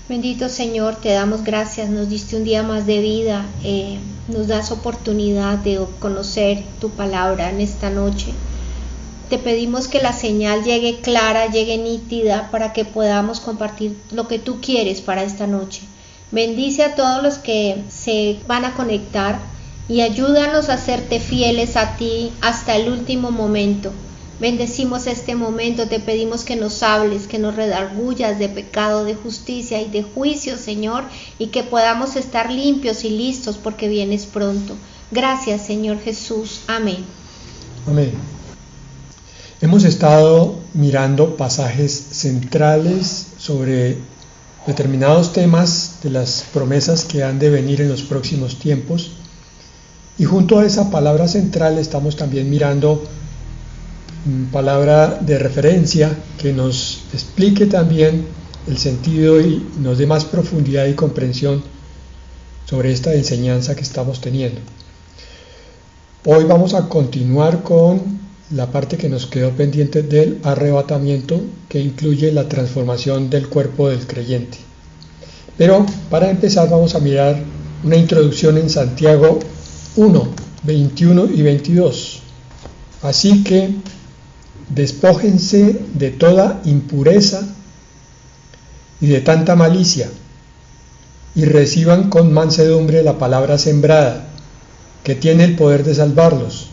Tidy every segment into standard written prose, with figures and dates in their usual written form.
Bendito Señor, te damos gracias, nos diste un día más de vida, nos das oportunidad de conocer tu palabra en esta noche. Te pedimos que la señal llegue clara, llegue nítida, para que podamos compartir lo que tú quieres para esta noche. Bendice a todos los que se van a conectar y ayúdanos a serte fieles a ti hasta el último momento. Bendecimos este momento, te pedimos que nos hables, que nos redarguyas de pecado, de justicia y de juicio, Señor, y que podamos estar limpios y listos porque vienes pronto. Gracias, Señor Jesús. Amén. Amén. Hemos estado mirando pasajes centrales sobre determinados temas de las promesas que han de venir en los próximos tiempos, y junto a esa palabra central estamos también mirando palabra de referencia que nos explique también el sentido y nos dé más profundidad y comprensión sobre esta enseñanza que estamos teniendo. Hoy vamos a continuar con la parte que nos quedó pendiente del arrebatamiento, que incluye la transformación del cuerpo del creyente. Pero para empezar vamos a mirar una introducción en Santiago 1, 21 y 22. Así que despójense de toda impureza y de tanta malicia, y reciban con mansedumbre la palabra sembrada, que tiene el poder de salvarlos.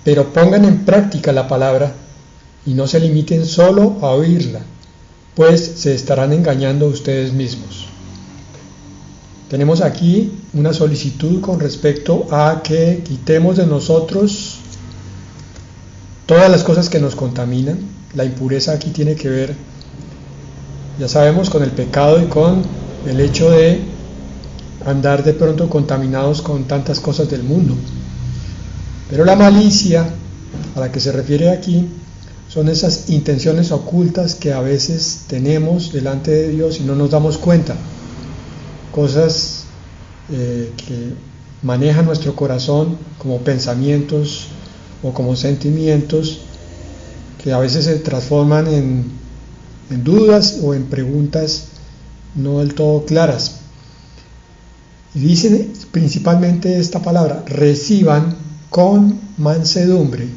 Pero pongan en práctica la palabra, y no se limiten solo a oírla, pues se estarán engañando ustedes mismos. Tenemos aquí una solicitud con respecto a que quitemos de nosotros todas las cosas que nos contaminan. La impureza aquí tiene que ver, ya sabemos, con el pecado y con el hecho de andar de pronto contaminados con tantas cosas del mundo. Pero la malicia a la que se refiere aquí son esas intenciones ocultas que a veces tenemos delante de Dios y no nos damos cuenta. Cosas que manejan nuestro corazón como pensamientos o como sentimientos que a veces se transforman en dudas o en preguntas no del todo claras. Y dice principalmente esta palabra: reciban con mansedumbre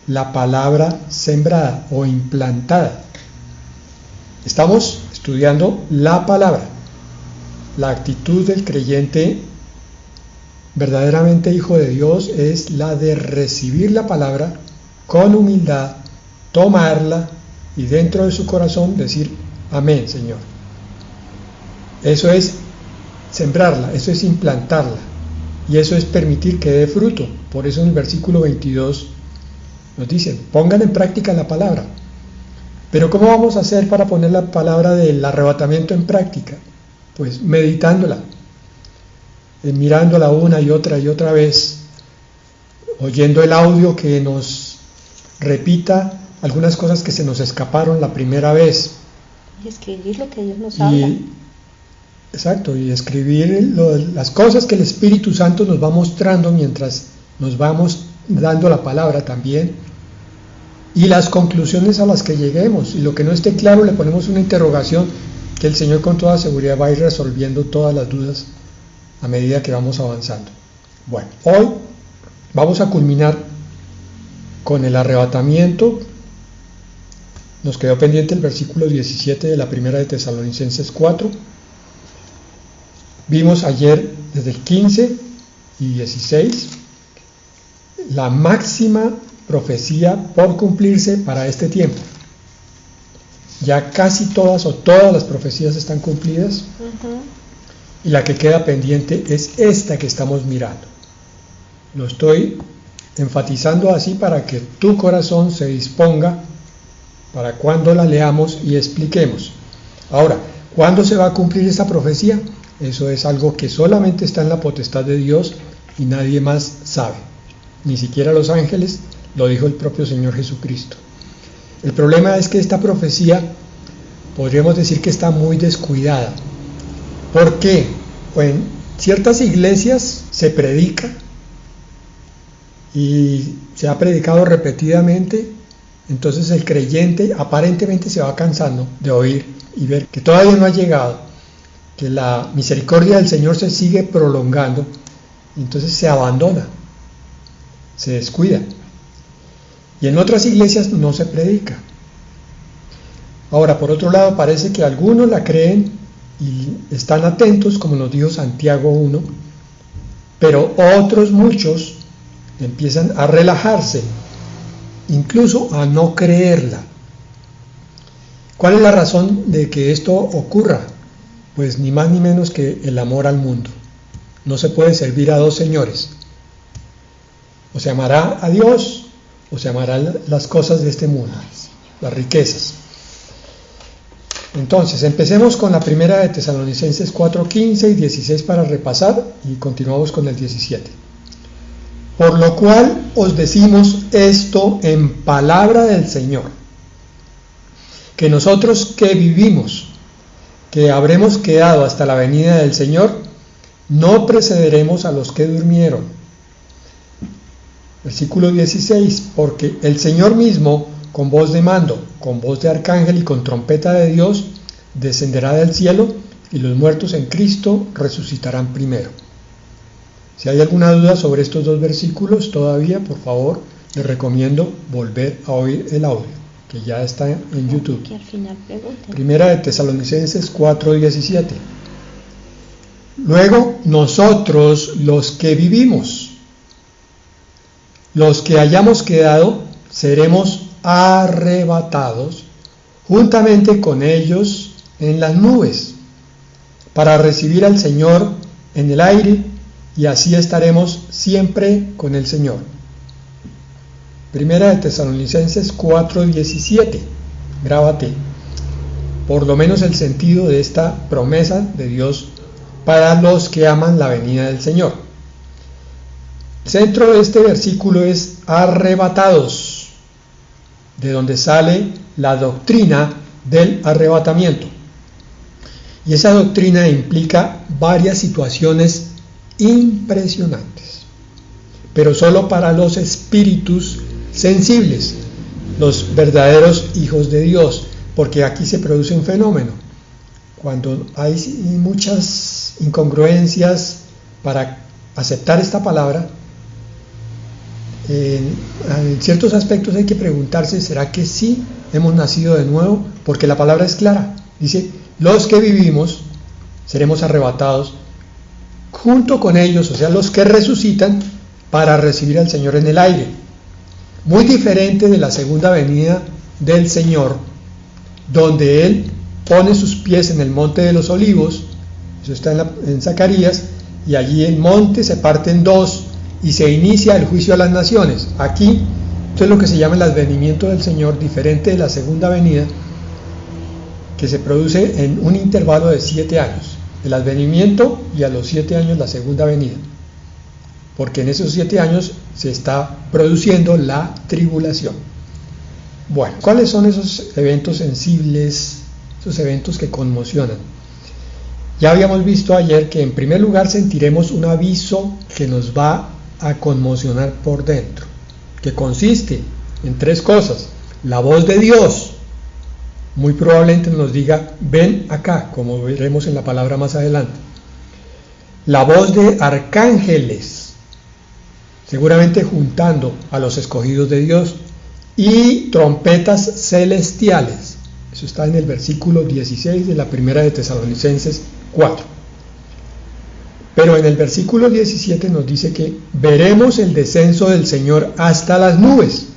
la palabra sembrada o implantada. Estamos estudiando la palabra. La actitud del creyente verdaderamente hijo de Dios es la de recibir la palabra con humildad, tomarla y dentro de su corazón decir: amén, Señor. Eso es sembrarla, eso es implantarla, y eso es permitir que dé fruto. Por eso en el versículo 22 nos dice: pongan en práctica la palabra. Pero ¿cómo vamos a hacer para poner la palabra del arrebatamiento en práctica? Pues meditándola, mirándola una y otra vez, oyendo el audio que nos repita algunas cosas que se nos escaparon la primera vez. Y escribir lo que Dios nos habla. Exacto, y escribir las cosas que el Espíritu Santo nos va mostrando mientras nos vamos dando la palabra también, y las conclusiones a las que lleguemos, y lo que no esté claro le ponemos una interrogación que el Señor con toda seguridad va a ir resolviendo todas las dudas a medida que vamos avanzando. Bueno, hoy vamos a culminar con el arrebatamiento. Nos quedó pendiente el versículo 17 de la primera de Tesalonicenses 4. Vimos ayer desde el 15 y 16 la máxima profecía por cumplirse para este tiempo. Ya casi todas o todas las profecías están cumplidas. Y la que queda pendiente es esta que estamos mirando. Lo estoy enfatizando así para que tu corazón se disponga para cuando la leamos y expliquemos. Ahora, ¿cuándo se va a cumplir esta profecía? Eso es algo que solamente está en la potestad de Dios y nadie más sabe. Ni siquiera los ángeles, lo dijo el propio Señor Jesucristo. El problema es que esta profecía podríamos decir que está muy descuidada. ¿Por qué? Pues en ciertas iglesias se predica y se ha predicado repetidamente entonces el creyente aparentemente se va cansando de oír y ver que todavía no ha llegado, que la misericordia del Señor se sigue prolongando, y entonces se abandona, se descuida. Y en otras iglesias no se predica. Ahora, por otro lado, parece que algunos la creen y están atentos, como nos dijo Santiago 1, pero otros muchos empiezan a relajarse, incluso a no creerla. ¿Cuál es la razón de que esto ocurra? Pues ni más ni menos que el amor al mundo. No se puede servir a dos señores. O se amará a Dios o se amarán las cosas de este mundo, las riquezas. Entonces, empecemos con la primera de Tesalonicenses 4:15 y 16 para repasar y continuamos con el 17. Por lo cual os decimos esto en palabra del Señor, que nosotros que vivimos, que habremos quedado hasta la venida del Señor, no precederemos a los que durmieron. Versículo 16, porque el Señor mismo, con voz de mando, con voz de arcángel y con trompeta de Dios, descenderá del cielo, y los muertos en Cristo resucitarán primero. Si hay alguna duda sobre estos dos versículos todavía, por favor, les recomiendo volver a oír el audio, que ya está en YouTube. Que al final pregunten. Primera de Tesalonicenses 4:17. Luego, nosotros los que vivimos, los que hayamos quedado, seremos arrebatados juntamente con ellos en las nubes, para recibir al Señor en el aire, y así estaremos siempre con el Señor. Primera de Tesalonicenses 4:17. Grábate por lo menos el sentido de esta promesa de Dios para los que aman la venida del Señor. El centro de este versículo es arrebatados, de donde sale la doctrina del arrebatamiento. Y esa doctrina implica varias situaciones impresionantes, pero solo para los espíritus sensibles, los verdaderos hijos de Dios, porque aquí se produce un fenómeno. Cuando hay muchas incongruencias para aceptar esta palabra, en ciertos aspectos hay que preguntarse, ¿será que sí hemos nacido de nuevo? Porque la palabra es clara, dice, los que vivimos seremos arrebatados junto con ellos, o sea, los que resucitan, para recibir al Señor en el aire. Muy diferente de la segunda venida del Señor, donde Él pone sus pies en el monte de los olivos, eso está en Zacarías, y allí el monte se parte en dos y se inicia el juicio a las naciones. Aquí, esto es lo que se llama el advenimiento del Señor, diferente de la segunda venida, que se produce en un intervalo de 7 años. El advenimiento y a los 7 años la segunda venida, porque en esos 7 años se está produciendo la tribulación. Bueno, ¿cuáles son esos eventos sensibles, esos eventos que conmocionan? Ya habíamos visto ayer que en primer lugar sentiremos un aviso que nos va a conmocionar por dentro, que consiste en 3 cosas. La voz de Dios, muy probablemente nos diga, ven acá, como veremos en la palabra más adelante. La voz de arcángeles, seguramente juntando a los escogidos de Dios, y trompetas celestiales. Eso está en el versículo 16 de la primera de Tesalonicenses 4. Pero en el versículo 17 nos dice que veremos el descenso del Señor hasta las nubes.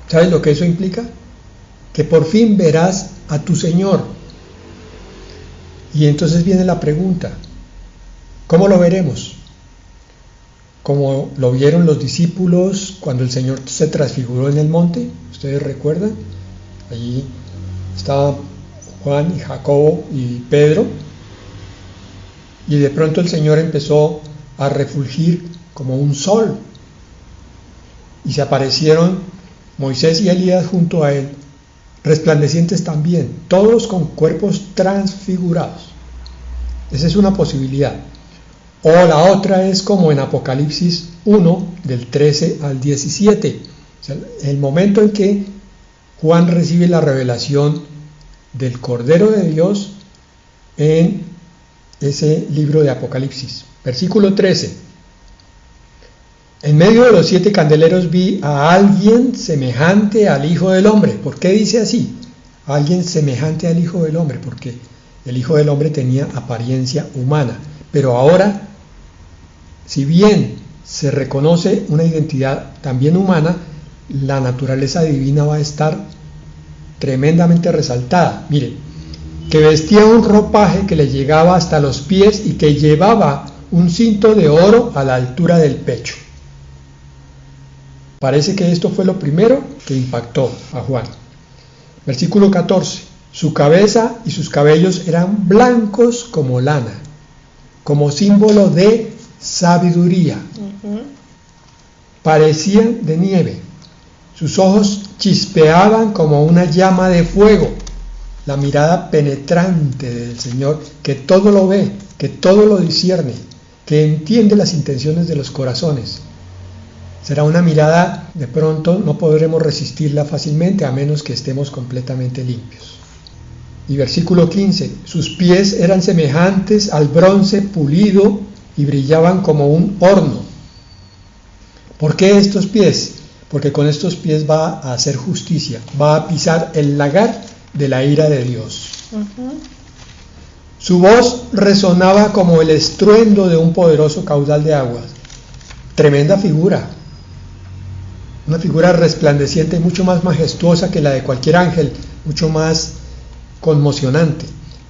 ¿Sabes lo que eso implica? Que por fin verás a tu Señor. Y entonces viene la pregunta, ¿cómo lo veremos? Como lo vieron los discípulos cuando el Señor se transfiguró en el monte, ¿ustedes recuerdan? Allí estaban Juan y Jacobo y Pedro, y de pronto el Señor empezó a refulgir como un sol, y se aparecieron Moisés y Elías junto a él, resplandecientes también, todos con cuerpos transfigurados. Esa es una posibilidad. O la otra es como en Apocalipsis 1, del 13 al 17, o sea, el momento en que Juan recibe la revelación del Cordero de Dios en ese libro de Apocalipsis. Versículo 13. En medio de los 7 candeleros vi a alguien semejante al Hijo del Hombre. ¿Por qué dice así? Alguien semejante al Hijo del Hombre, porque el Hijo del Hombre tenía apariencia humana. Pero ahora, si bien se reconoce una identidad también humana, la naturaleza divina va a estar tremendamente resaltada. Mire, que vestía un ropaje que le llegaba hasta los pies y que llevaba un cinto de oro a la altura del pecho. Parece que esto fue lo primero que impactó a Juan. Versículo 14. Su cabeza y sus cabellos eran blancos como lana, como símbolo de sabiduría. Parecían de nieve. Sus ojos chispeaban como una llama de fuego. La mirada penetrante del Señor, que todo lo ve, que todo lo discierne, que entiende las intenciones de los corazones. Será una mirada, de pronto no podremos resistirla fácilmente a menos que estemos completamente limpios. Y versículo 15, sus pies eran semejantes al bronce pulido y brillaban como un horno. ¿Por qué estos pies? Porque con estos pies va a hacer justicia, va a pisar el lagar de la ira de Dios. Su voz resonaba como el estruendo de un poderoso caudal de aguas. Tremenda figura. Una figura resplandeciente, mucho más majestuosa que la de cualquier ángel, mucho más conmocionante.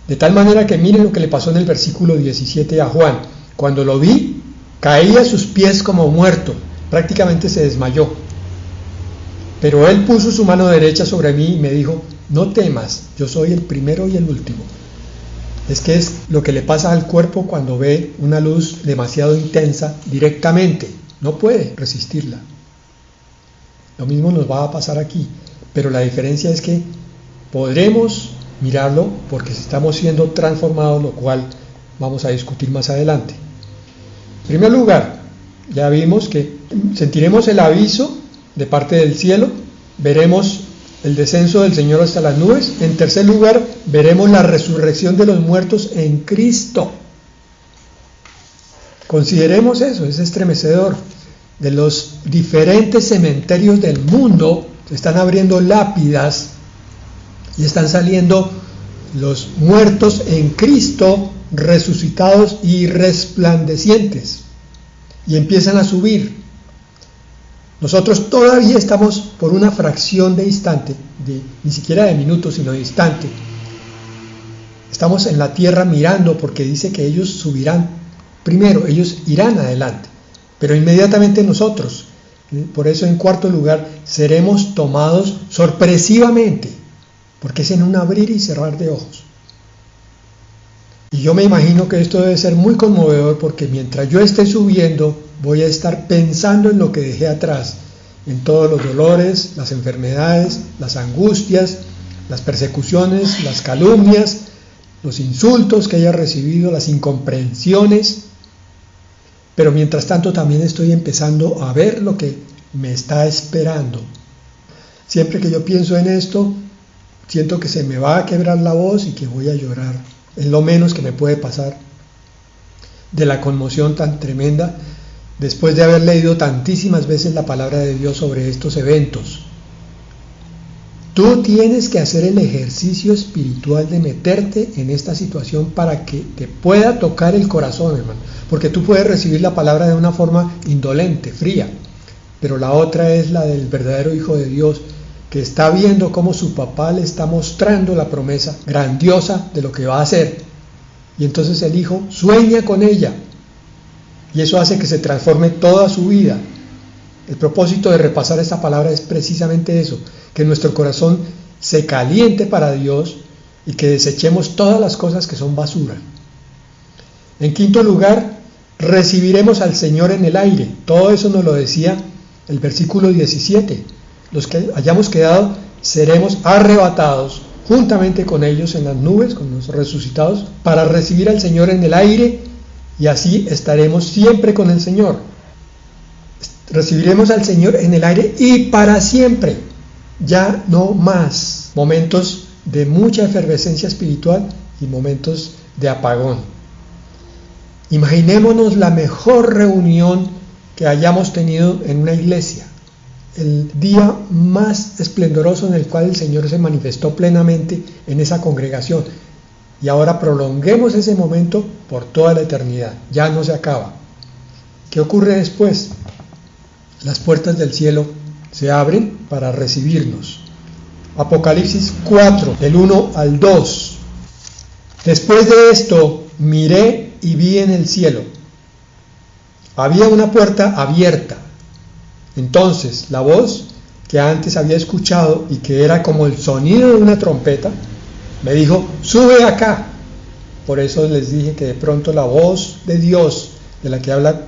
De tal manera que miren lo que le pasó en el versículo 17 a Juan. Cuando lo vi, caí a sus pies como muerto, prácticamente se desmayó. Pero él puso su mano derecha sobre mí y me dijo, no temas, yo soy el primero y el último. Es que es lo que le pasa al cuerpo cuando ve una luz demasiado intensa directamente, no puede resistirla. Lo mismo nos va a pasar aquí, pero la diferencia es que podremos mirarlo porque estamos siendo transformados, lo cual vamos a discutir más adelante. En primer lugar, ya vimos que sentiremos el aviso de parte del cielo, veremos el descenso del Señor hasta las nubes. En tercer lugar, veremos la resurrección de los muertos en Cristo. Consideremos eso, es estremecedor. De los diferentes cementerios del mundo se están abriendo lápidas y están saliendo los muertos en Cristo, resucitados y resplandecientes, y empiezan a subir. Nosotros todavía estamos por una fracción de instante, ni siquiera de minutos, sino de instante. Estamos en la tierra mirando porque dice que ellos subirán primero, ellos irán adelante. Pero inmediatamente nosotros, por eso en cuarto lugar, seremos tomados sorpresivamente, porque es en un abrir y cerrar de ojos. Y yo me imagino que esto debe ser muy conmovedor porque mientras yo esté subiendo, voy a estar pensando en lo que dejé atrás, en todos los dolores, las enfermedades, las angustias, las persecuciones, las calumnias, los insultos que haya recibido, las incomprensiones. Pero mientras tanto también estoy empezando a ver lo que me está esperando. Siempre que yo pienso en esto, siento que se me va a quebrar la voz y que voy a llorar. Es lo menos que me puede pasar de la conmoción tan tremenda después de haber leído tantísimas veces la palabra de Dios sobre estos eventos. Tú tienes que hacer el ejercicio espiritual de meterte en esta situación para que te pueda tocar el corazón, hermano. Porque tú puedes recibir la palabra de una forma indolente, fría, pero la otra es la del verdadero Hijo de Dios, que está viendo cómo su papá le está mostrando la promesa grandiosa de lo que va a hacer. Y entonces el Hijo sueña con ella, y eso hace que se transforme toda su vida. El propósito de repasar esta palabra es precisamente eso, que nuestro corazón se caliente para Dios y que desechemos todas las cosas que son basura. En quinto lugar, recibiremos al Señor en el aire. Todo eso nos lo decía el versículo 17. Los que hayamos quedado seremos arrebatados juntamente con ellos en las nubes, con los resucitados, para recibir al Señor en el aire, y así estaremos siempre con el Señor. Recibiremos al Señor en el aire y para siempre. ya no más momentos de mucha efervescencia espiritual y momentos de apagón. Imaginémonos la mejor reunión que hayamos tenido en una iglesia, el día más esplendoroso en el cual el Señor se manifestó plenamente en esa congregación. Y ahora prolonguemos ese momento por toda la eternidad, ya no se acaba. ¿Qué ocurre después? Las puertas del cielo se abren para recibirnos. Apocalipsis 4, del 1 al 2. Después de esto, miré y vi en el cielo. Había una puerta abierta. Entonces, la voz que antes había escuchado y que era como el sonido de una trompeta, me dijo, sube acá. Por eso les dije que de pronto la voz de Dios, de la que habla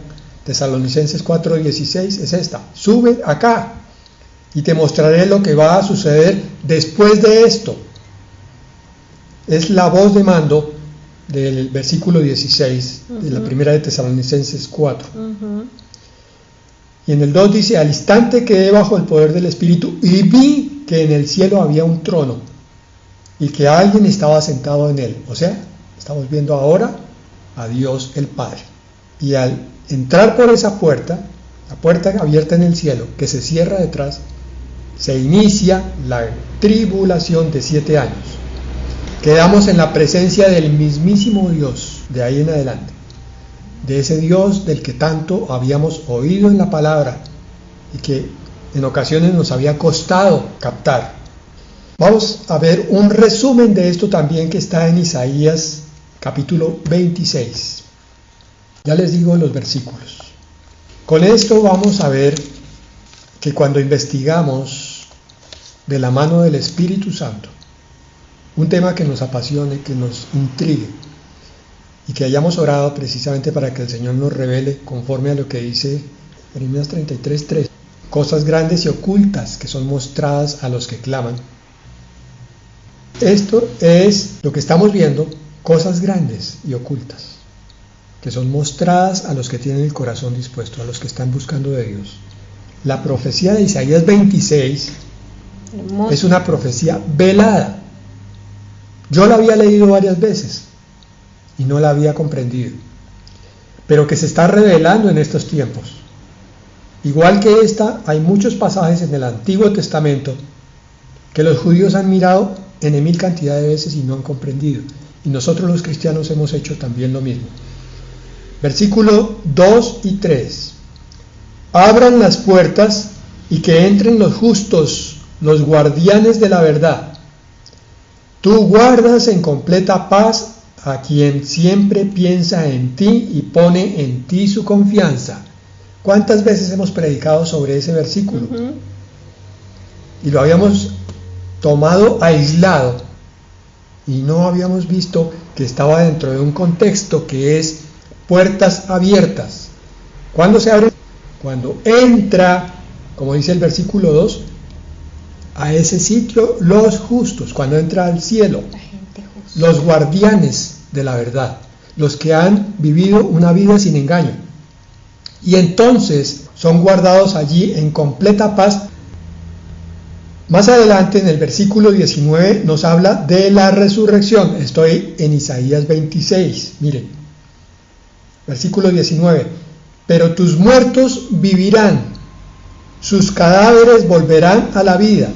Tesalonicenses 4:16, es esta, sube acá y te mostraré lo que va a suceder después de esto. Es la voz de mando del versículo 16 de la primera de Tesalonicenses 4. Y en el 2 dice, al instante quedé bajo el poder del Espíritu y vi que en el cielo había un trono y que alguien estaba sentado en él. O sea, estamos viendo ahora a Dios el Padre. Y al entrar por esa puerta, la puerta abierta en el cielo, que se cierra detrás, se inicia la tribulación de 7 años. Quedamos en la presencia del mismísimo Dios, de ahí en adelante. De ese Dios del que tanto habíamos oído en la palabra y que en ocasiones nos había costado captar. Vamos a ver un resumen de esto también que está en Isaías capítulo 26. Ya les digo los versículos. Con esto vamos a ver que cuando investigamos de la mano del Espíritu Santo, un tema que nos apasione, que nos intrigue, y que hayamos orado precisamente para que el Señor nos revele conforme a lo que dice Jeremías 33:3, cosas grandes y ocultas que son mostradas a los que claman. Esto es lo que estamos viendo, cosas grandes y ocultas, que son mostradas a los que tienen el corazón dispuesto, a los que están buscando de Dios. La profecía de Isaías 26 es una profecía velada. Yo la había leído varias veces y no la había comprendido, pero que se está revelando en estos tiempos. Igual que esta, hay muchos pasajes en el Antiguo Testamento que los judíos han mirado en 1000 cantidad de veces y no han comprendido, y nosotros los cristianos hemos hecho también lo mismo. Versículo 2 y 3. Abran las puertas y que entren los justos, los guardianes de la verdad. Tú guardas en completa paz a quien siempre piensa en ti y pone en ti su confianza. ¿Cuántas veces hemos predicado sobre ese versículo? Y lo habíamos tomado aislado y no habíamos visto que estaba dentro de un contexto que es puertas abiertas. ¿Cuándo se abre? Cuando entra, como dice el versículo 2, a ese sitio los justos, cuando entra al cielo, los guardianes de la verdad, los que han vivido una vida sin engaño. Y entonces son guardados allí en completa paz. Más adelante en el versículo 19 nos habla de la resurrección. Estoy en Isaías 26, miren. Versículo 19. Pero tus muertos vivirán, sus cadáveres volverán a la vida.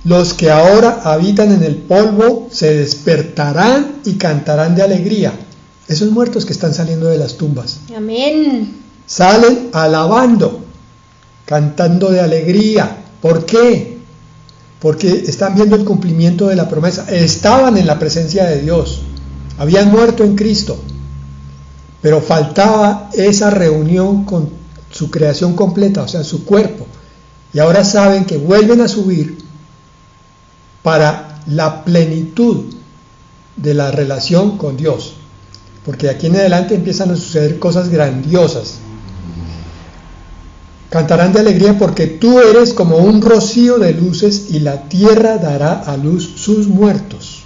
Los que ahora habitan en el polvo se despertarán y cantarán de alegría. Esos muertos que están saliendo de las tumbas. Amén. Salen alabando, cantando de alegría. ¿Por qué? Porque están viendo el cumplimiento de la promesa. Estaban en la presencia de Dios. Habían muerto en Cristo. Pero faltaba esa reunión con su creación completa, o sea, su cuerpo. Y ahora saben que vuelven a subir para la plenitud de la relación con Dios. Porque de aquí en adelante empiezan a suceder cosas grandiosas. Cantarán de alegría porque tú eres como un rocío de luces y la tierra dará a luz sus muertos.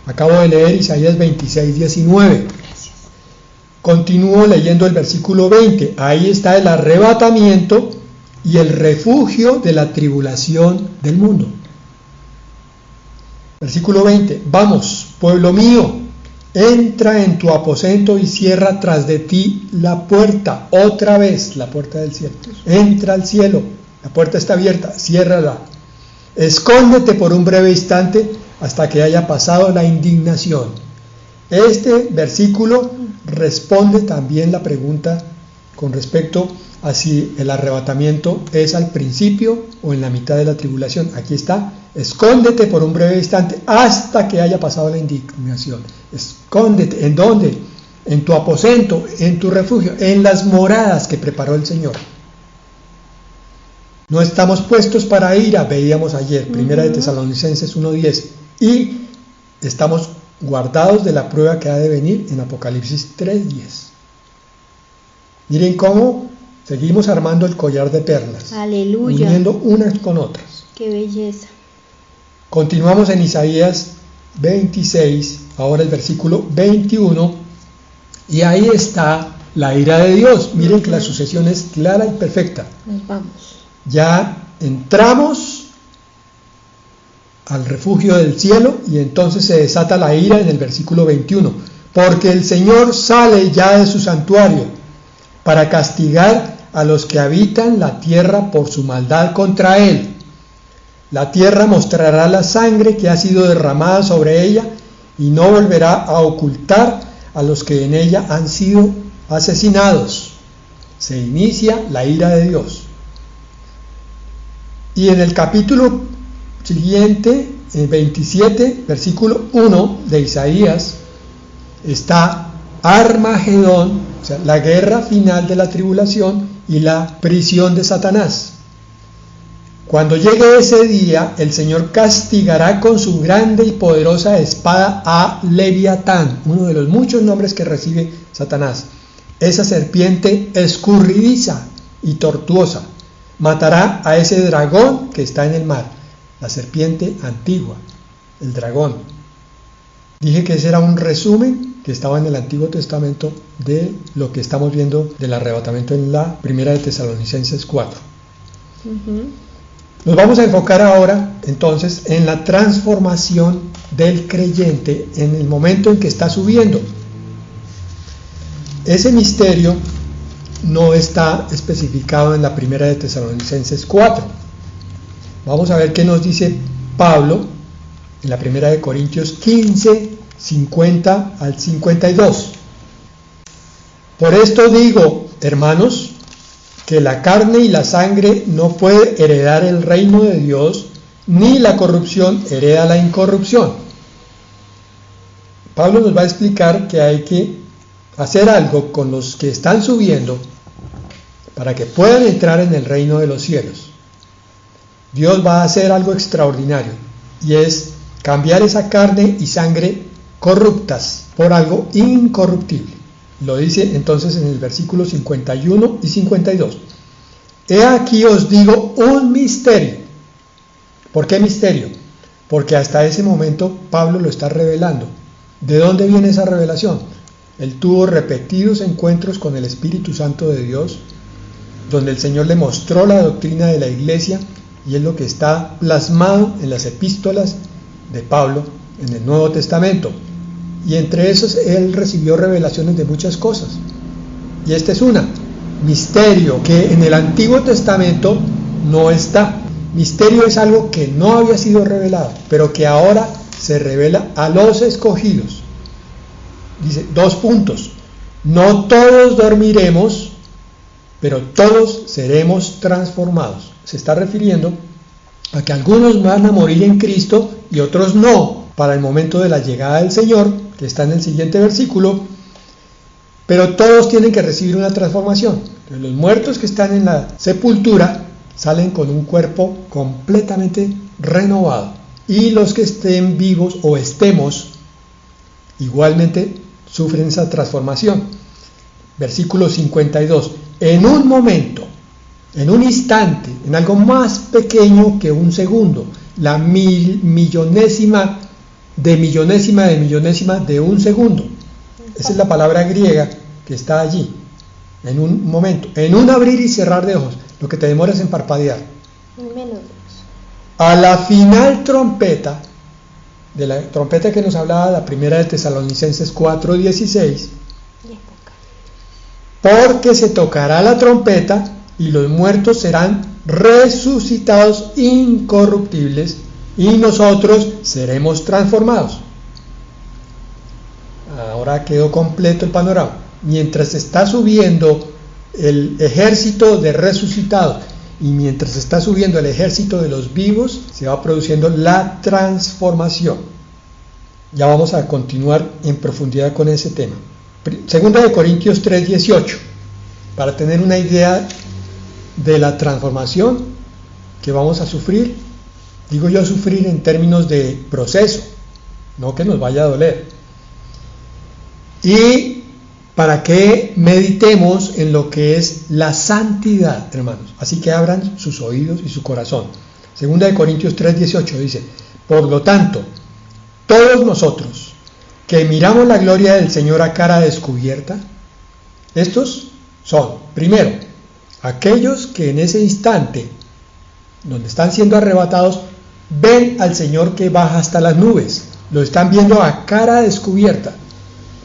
Acabo de leer Isaías 26:19. Continúo leyendo el versículo 20. Ahí está el arrebatamiento y el refugio de la tribulación del mundo. Versículo 20, vamos, pueblo mío, entra en tu aposento y cierra tras de ti la puerta, otra vez la puerta del cielo. Entra al cielo, la puerta está abierta, ciérrala. Escóndete por un breve instante hasta que haya pasado la indignación. Este versículo responde también la pregunta con respecto a si el arrebatamiento es al principio o en la mitad de la tribulación. Aquí está, escóndete por un breve instante hasta que haya pasado la indignación. Escóndete, ¿en dónde? En tu aposento, en tu refugio, en las moradas que preparó el Señor. No estamos puestos para ira, veíamos ayer, Primera de Tesalonicenses 1:10, y estamos guardados de la prueba que ha de venir en Apocalipsis 3:10. Miren cómo seguimos armando el collar de perlas. Aleluya. Uniendo unas con otras. Qué belleza. Continuamos en Isaías 26, ahora el versículo 21, y ahí está la ira de Dios. Miren que la sucesión es clara y perfecta. Nos vamos. Ya entramos al refugio del cielo y entonces se desata la ira en el versículo 21, porque el Señor sale ya de su santuario para castigar a los que habitan la tierra por su maldad contra él. La tierra mostrará la sangre que ha sido derramada sobre ella y no volverá a ocultar a los que en ella han sido asesinados. Se inicia la ira de Dios. Y en el capítulo siguiente, en 27, versículo 1 de Isaías, está Armagedón, o sea, la guerra final de la tribulación y la prisión de Satanás. Cuando llegue ese día, el Señor castigará con su grande y poderosa espada a Leviatán, uno de los muchos nombres que recibe Satanás, esa serpiente escurridiza y tortuosa. Matará a ese dragón que está en el mar, la serpiente antigua, el dragón. Dije que ese era un resumen que estaba en el Antiguo Testamento de lo que estamos viendo del arrebatamiento en la Primera de Tesalonicenses 4. Nos vamos a enfocar ahora entonces en la transformación del creyente en el momento en que está subiendo. Ese misterio no está especificado en la Primera de Tesalonicenses 4. Vamos a ver qué nos dice Pablo en la Primera de Corintios 15, 50 al 52. Por esto digo, hermanos, que la carne y la sangre no puede heredar el reino de Dios, ni la corrupción hereda la incorrupción. Pablo nos va a explicar que hay que hacer algo con los que están subiendo para que puedan entrar en el reino de los cielos. Dios va a hacer algo extraordinario, y es cambiar esa carne y sangre corruptas por algo incorruptible. Lo dice entonces en el versículo 51 y 52. He aquí os digo un misterio. ¿Por qué misterio? Porque hasta ese momento Pablo lo está revelando. ¿De dónde viene esa revelación? Él tuvo repetidos encuentros con el Espíritu Santo de Dios, donde el Señor le mostró la doctrina de la iglesia, y es lo que está plasmado en las epístolas de Pablo en el Nuevo Testamento. Y entre esos él recibió revelaciones de muchas cosas. Y esta es una, misterio, que en el Antiguo Testamento no está. Misterio es algo que no había sido revelado, pero que ahora se revela a los escogidos. Dice, 2 puntos. No todos dormiremos, pero todos seremos transformados. Se está refiriendo a que algunos van a morir en Cristo y otros no, para el momento de la llegada del Señor, que está en el siguiente versículo, pero todos tienen que recibir una transformación. Los muertos que están en la sepultura salen con un cuerpo completamente renovado, y los que estén vivos o estemos igualmente sufren esa transformación. Versículo 52. En un momento, en un instante, en algo más pequeño que un segundo, la millonésima de un segundo. Esa es la palabra griega que está allí. En un momento, en un abrir y cerrar de ojos. lo que te demoras en parpadear. Menos de eso. A la final trompeta, de la trompeta que nos hablaba la primera de Tesalonicenses 4:16, porque se tocará la trompeta y los muertos serán resucitados incorruptibles y nosotros seremos transformados. Ahora quedó completo el panorama. Mientras está subiendo el ejército de resucitados y mientras está subiendo el ejército de los vivos, se va produciendo la transformación. Ya vamos a continuar en profundidad con ese tema. Segunda de Corintios 3:18, para tener una idea de la transformación que vamos a sufrir. Digo yo sufrir en términos de proceso, no que nos vaya a doler. Y para que meditemos en lo que es la santidad, hermanos. Así que abran sus oídos y su corazón. Segunda de Corintios 3:18 dice: por lo tanto, todos nosotros que miramos la gloria del Señor a cara descubierta, estos son, primero, aquellos que en ese instante, donde están siendo arrebatados, ven al Señor que baja hasta las nubes, lo están viendo a cara descubierta.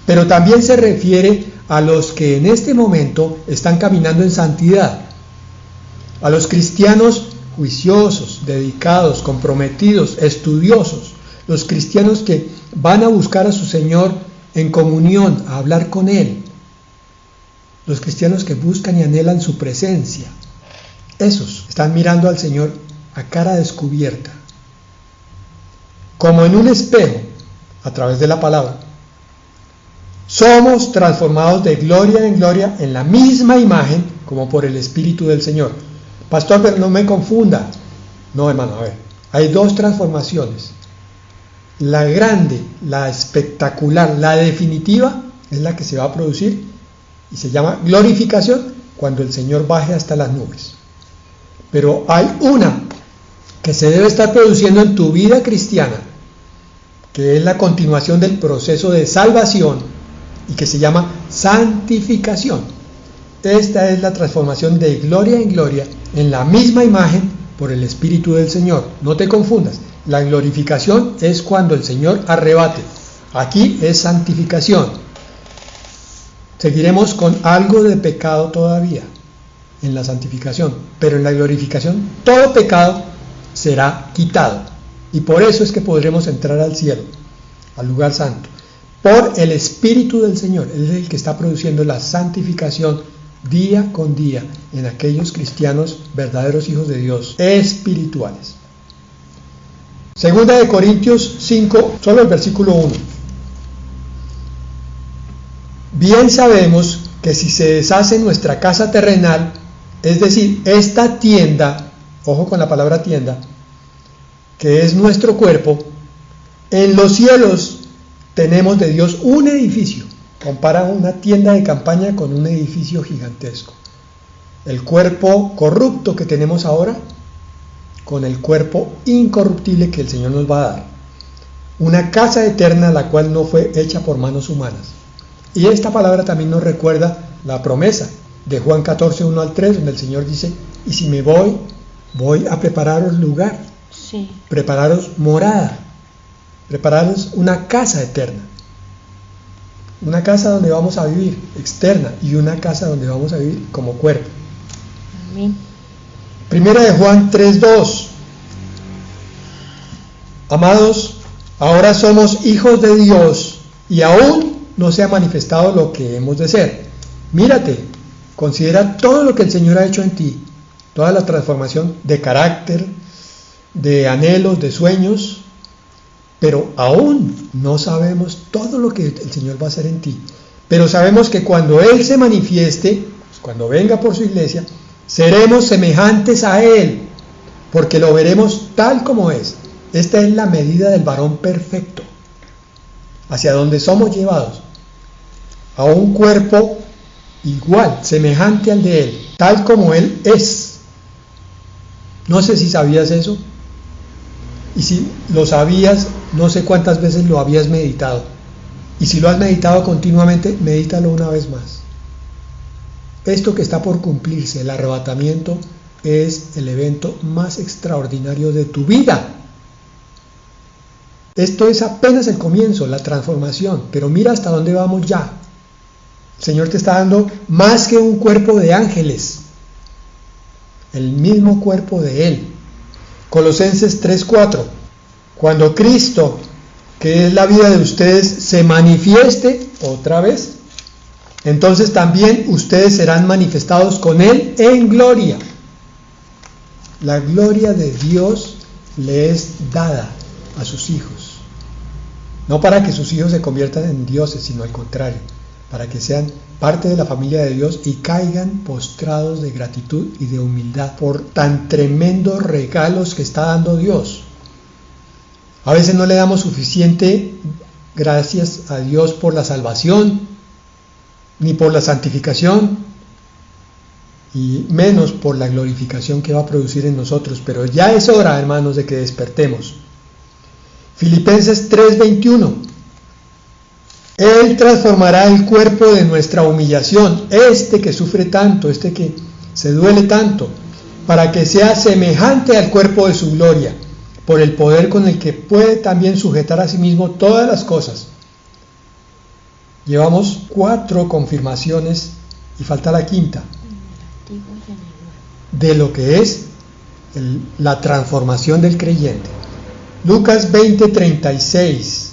Pero también se refiere a los que en este momento están caminando en santidad, a los cristianos juiciosos, dedicados, comprometidos, estudiosos, los cristianos que van a buscar a su Señor en comunión, a hablar con Él, los cristianos que buscan y anhelan su presencia. Esos están mirando al Señor a cara descubierta, como en un espejo, a través de la palabra. Somos transformados de gloria en gloria en la misma imagen como por el Espíritu del Señor. Pastor, pero no me confunda. No, hermano, a ver, hay dos transformaciones. La grande, la espectacular, la definitiva es la que se va a producir y se llama glorificación cuando el Señor baje hasta las nubes. Pero hay una que se debe estar produciendo en tu vida cristiana, que es la continuación del proceso de salvación y que se llama santificación. Esta es la transformación de gloria en gloria en la misma imagen por el Espíritu del Señor. No te confundas. La glorificación es cuando el Señor arrebate. Aquí es santificación. Seguiremos con algo de pecado todavía en la santificación, pero en la glorificación todo pecado será quitado. Y por eso es que podremos entrar al cielo, al lugar santo, por el Espíritu del Señor. Él es el que está produciendo la santificación día con día en aquellos cristianos verdaderos hijos de Dios, espirituales. Segunda de Corintios 5, solo el versículo 1. Bien sabemos que si se deshace nuestra casa terrenal, es decir, esta tienda, ojo con la palabra tienda, que es nuestro cuerpo, en los cielos tenemos de Dios un edificio. Compara una tienda de campaña con un edificio gigantesco. El cuerpo corrupto que tenemos ahora con el cuerpo incorruptible que el Señor nos va a dar. Una casa eterna la cual no fue hecha por manos humanas. Y esta palabra también nos recuerda la promesa de Juan 14, 1 al 3, donde el Señor dice: y si me voy a prepararos lugar, sí, prepararos morada, prepararos una casa eterna. Una casa donde vamos a vivir, externa, y una casa donde vamos a vivir como cuerpo. Amén. Primera de Juan 3:2. Amados, ahora somos hijos de Dios y aún no se ha manifestado lo que hemos de ser. Mírate, considera todo lo que el Señor ha hecho en ti, toda la transformación de carácter, de anhelos, de sueños, pero aún no sabemos todo lo que el Señor va a hacer en ti. Pero sabemos que cuando Él se manifieste, cuando venga por su iglesia, seremos semejantes a Él, porque lo veremos tal como es. Esta es la medida del varón perfecto, hacia donde somos llevados, a un cuerpo igual, semejante al de Él, tal como Él es. No sé si sabías eso, y si lo sabías, no sé cuántas veces lo habías meditado, y si lo has meditado continuamente, medítalo una vez más. Esto que está por cumplirse, el arrebatamiento, es el evento más extraordinario de tu vida. Esto es apenas el comienzo, la transformación, pero mira hasta dónde vamos ya. El Señor te está dando más que un cuerpo de ángeles, el mismo cuerpo de Él. Colosenses 3:4. Cuando Cristo, que es la vida de ustedes, se manifieste otra vez, entonces también ustedes serán manifestados con Él en gloria. La gloria de Dios le es dada a sus hijos. No para que sus hijos se conviertan en dioses, sino al contrario, para que sean parte de la familia de Dios y caigan postrados de gratitud y de humildad por tan tremendos regalos que está dando Dios. A veces no le damos suficiente gracias a Dios por la salvación, ni por la santificación, y menos por la glorificación que va a producir en nosotros. Pero ya es hora, hermanos, de que despertemos. Filipenses 3:21. Él transformará el cuerpo de nuestra humillación, este que sufre tanto, este que se duele tanto, para que sea semejante al cuerpo de su gloria, por el poder con el que puede también sujetar a sí mismo todas las cosas. Llevamos 4 confirmaciones y falta la quinta de lo que es la transformación del creyente. Lucas 20:36.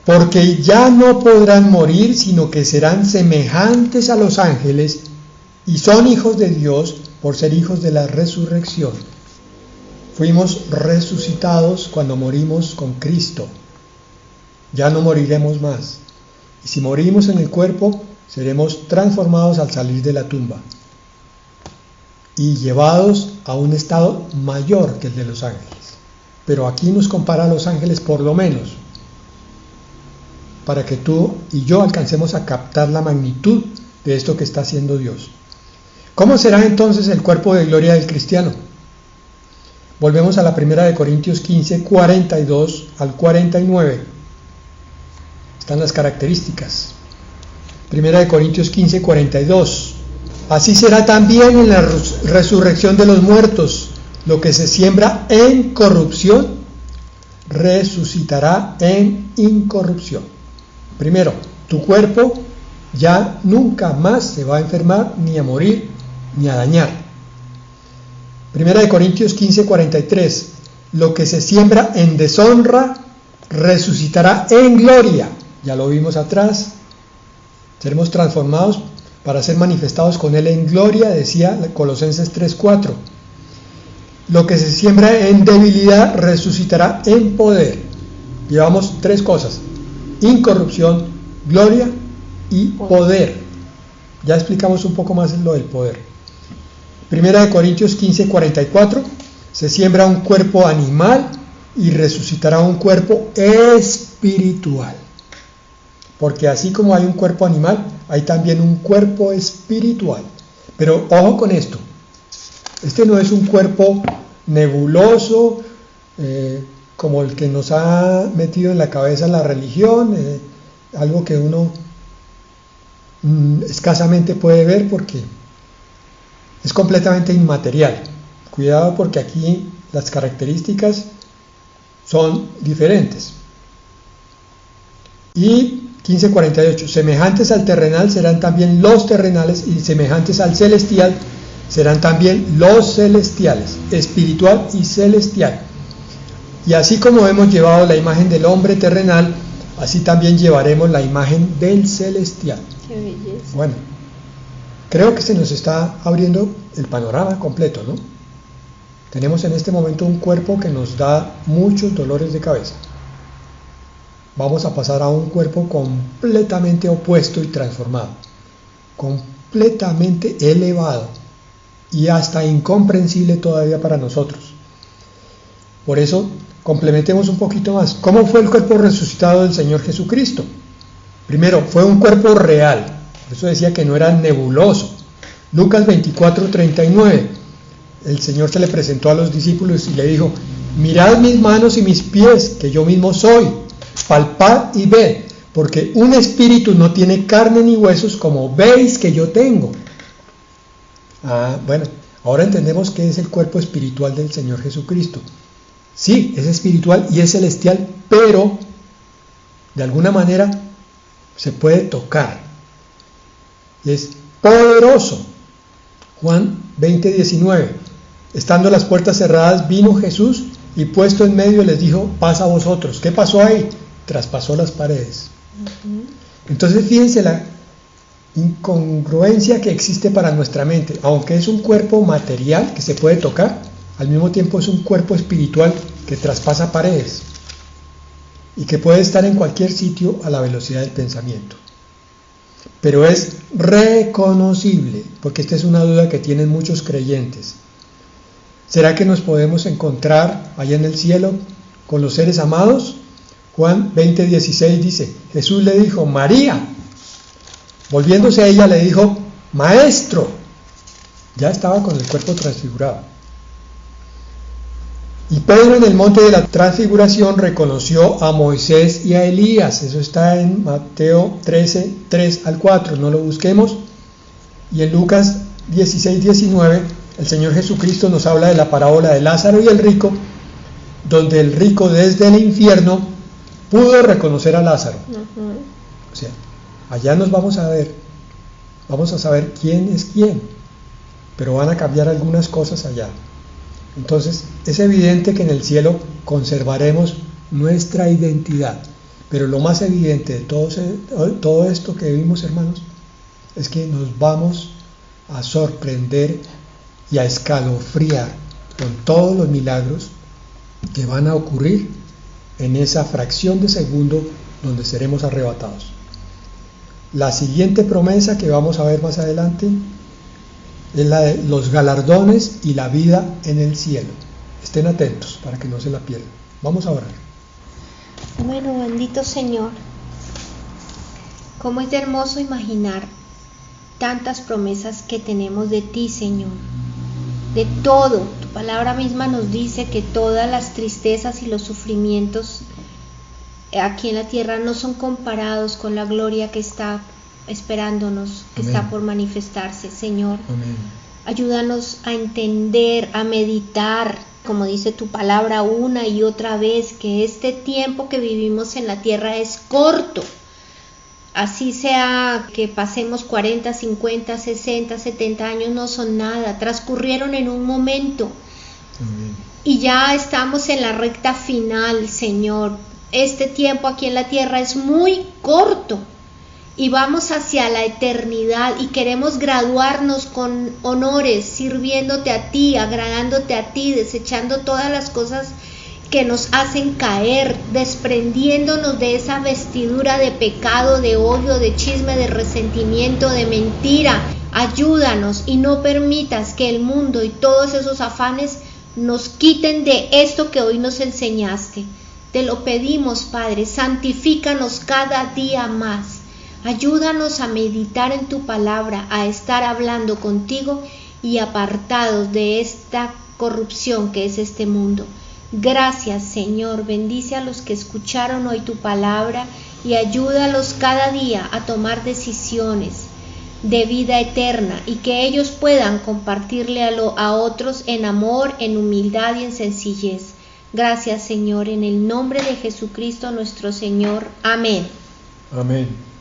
Porque ya no podrán morir, sino que serán semejantes a los ángeles, y son hijos de Dios por ser hijos de la resurrección. Fuimos resucitados cuando morimos con Cristo. Ya no moriremos más. Y si morimos en el cuerpo, seremos transformados al salir de la tumba y llevados a un estado mayor que el de los ángeles. Pero aquí nos compara a los ángeles por lo menos, para que tú y yo alcancemos a captar la magnitud de esto que está haciendo Dios. ¿Cómo será entonces el cuerpo de gloria del cristiano? Volvemos a la 1 Corintios 15, 42 al 49. Están las características. 1 Corintios 15, 42. Así será también en la resurrección de los muertos. Lo que se siembra en corrupción, resucitará en incorrupción. Primero, tu cuerpo ya nunca más se va a enfermar, ni a morir, ni a dañar. 1 Corintios 15, 43. Lo que se siembra en deshonra, resucitará en gloria. Ya lo vimos atrás. Seremos transformados para ser manifestados con Él en gloria, decía Colosenses 3:4. Lo que se siembra en debilidad, resucitará en poder. Llevamos 3 cosas: incorrupción, gloria y poder. Ya explicamos un poco más lo del poder. 1 Corintios 15, 44. Se siembra un cuerpo animal y resucitará un cuerpo espiritual. Porque así como hay un cuerpo animal, hay también un cuerpo espiritual. Pero ojo con esto. Este no es un cuerpo nebuloso, como el que nos ha metido en la cabeza la religión, algo que uno escasamente puede ver porque es completamente inmaterial. Cuidado, porque aquí las características son diferentes. Y 15:48, semejantes al terrenal serán también los terrenales, y semejantes al celestial serán también los celestiales, espiritual y celestial. Y así como hemos llevado la imagen del hombre terrenal, así también llevaremos la imagen del celestial. Qué belleza. Bueno, creo que se nos está abriendo el panorama completo, ¿no? Tenemos en este momento un cuerpo que nos da muchos dolores de cabeza. Vamos a pasar a un cuerpo completamente opuesto y transformado, completamente elevado y hasta incomprensible todavía para nosotros. Por eso, complementemos un poquito más. ¿Cómo fue el cuerpo resucitado del Señor Jesucristo? Primero, fue un cuerpo real. Por eso decía que no era nebuloso. Lucas 24:39. El Señor se le presentó a los discípulos y le dijo: mirad mis manos y mis pies, que yo mismo soy. Palpad y ved, porque un espíritu no tiene carne ni huesos, como veis que yo tengo. Bueno, Ahora entendemos que es el cuerpo espiritual del Señor Jesucristo. Sí, es espiritual y es celestial, pero de alguna manera se puede tocar. Es poderoso. Juan 20:19. Estando las puertas cerradas, vino Jesús y puesto en medio les dijo: paz a vosotros. ¿Qué pasó ahí? Traspasó las paredes. Entonces fíjense la incongruencia que existe para nuestra mente. Aunque es un cuerpo material que se puede tocar, al mismo tiempo es un cuerpo espiritual que traspasa paredes y que puede estar en cualquier sitio a la velocidad del pensamiento. Pero es reconocible, porque esta es una duda que tienen muchos creyentes. ¿Será que nos podemos encontrar allá en el cielo con los seres amados? Juan 20:16 dice: Jesús le dijo: María. Volviéndose a ella le dijo: Maestro. Ya estaba con el cuerpo transfigurado. Y Pedro en el monte de la transfiguración reconoció a Moisés y a Elías. Eso está en Mateo 13, 3-4, no lo busquemos. Y en Lucas 16:19 el Señor Jesucristo nos habla de la parábola de Lázaro y el rico, donde el rico desde el infierno pudo reconocer a Lázaro. O sea, allá nos vamos a ver, vamos a saber quién es quién, pero van a cambiar algunas cosas allá. Entonces, es evidente que en el cielo conservaremos nuestra identidad, pero lo más evidente de todo esto que vimos, hermanos, es que nos vamos a sorprender y a escalofriar con todos los milagros que van a ocurrir en esa fracción de segundo donde seremos arrebatados. La siguiente promesa que vamos a ver más adelante es la de los galardones y la vida en el cielo. Estén atentos para que no se la pierdan. Vamos a orar. Bueno, bendito Señor, cómo es hermoso imaginar tantas promesas que tenemos de ti, Señor, de todo. Tu palabra misma nos dice que todas las tristezas y los sufrimientos aquí en la tierra no son comparados con la gloria que está esperándonos, que Amén. Está por manifestarse, Señor. Amén. Ayúdanos a entender, a meditar, como dice tu palabra una y otra vez, que este tiempo que vivimos en la tierra es corto. Así sea que pasemos 40, 50, 60, 70 años, no son nada, transcurrieron en un momento. Amén. Y ya estamos en la recta final, Señor. Este tiempo aquí en la tierra es muy corto y vamos hacia la eternidad y queremos graduarnos con honores, sirviéndote a ti, agradándote a ti, desechando todas las cosas que nos hacen caer, desprendiéndonos de esa vestidura de pecado, de odio, de chisme, de resentimiento, de mentira. Ayúdanos y no permitas que el mundo y todos esos afanes nos quiten de esto que hoy nos enseñaste. Te lo pedimos, Padre, santifícanos cada día más. Ayúdanos a meditar en tu palabra, a estar hablando contigo y apartados de esta corrupción que es este mundo. Gracias, Señor, bendice a los que escucharon hoy tu palabra y ayúdalos cada día a tomar decisiones de vida eterna y que ellos puedan compartirle a otros en amor, en humildad y en sencillez. Gracias, Señor, en el nombre de Jesucristo nuestro Señor. Amén. Amén.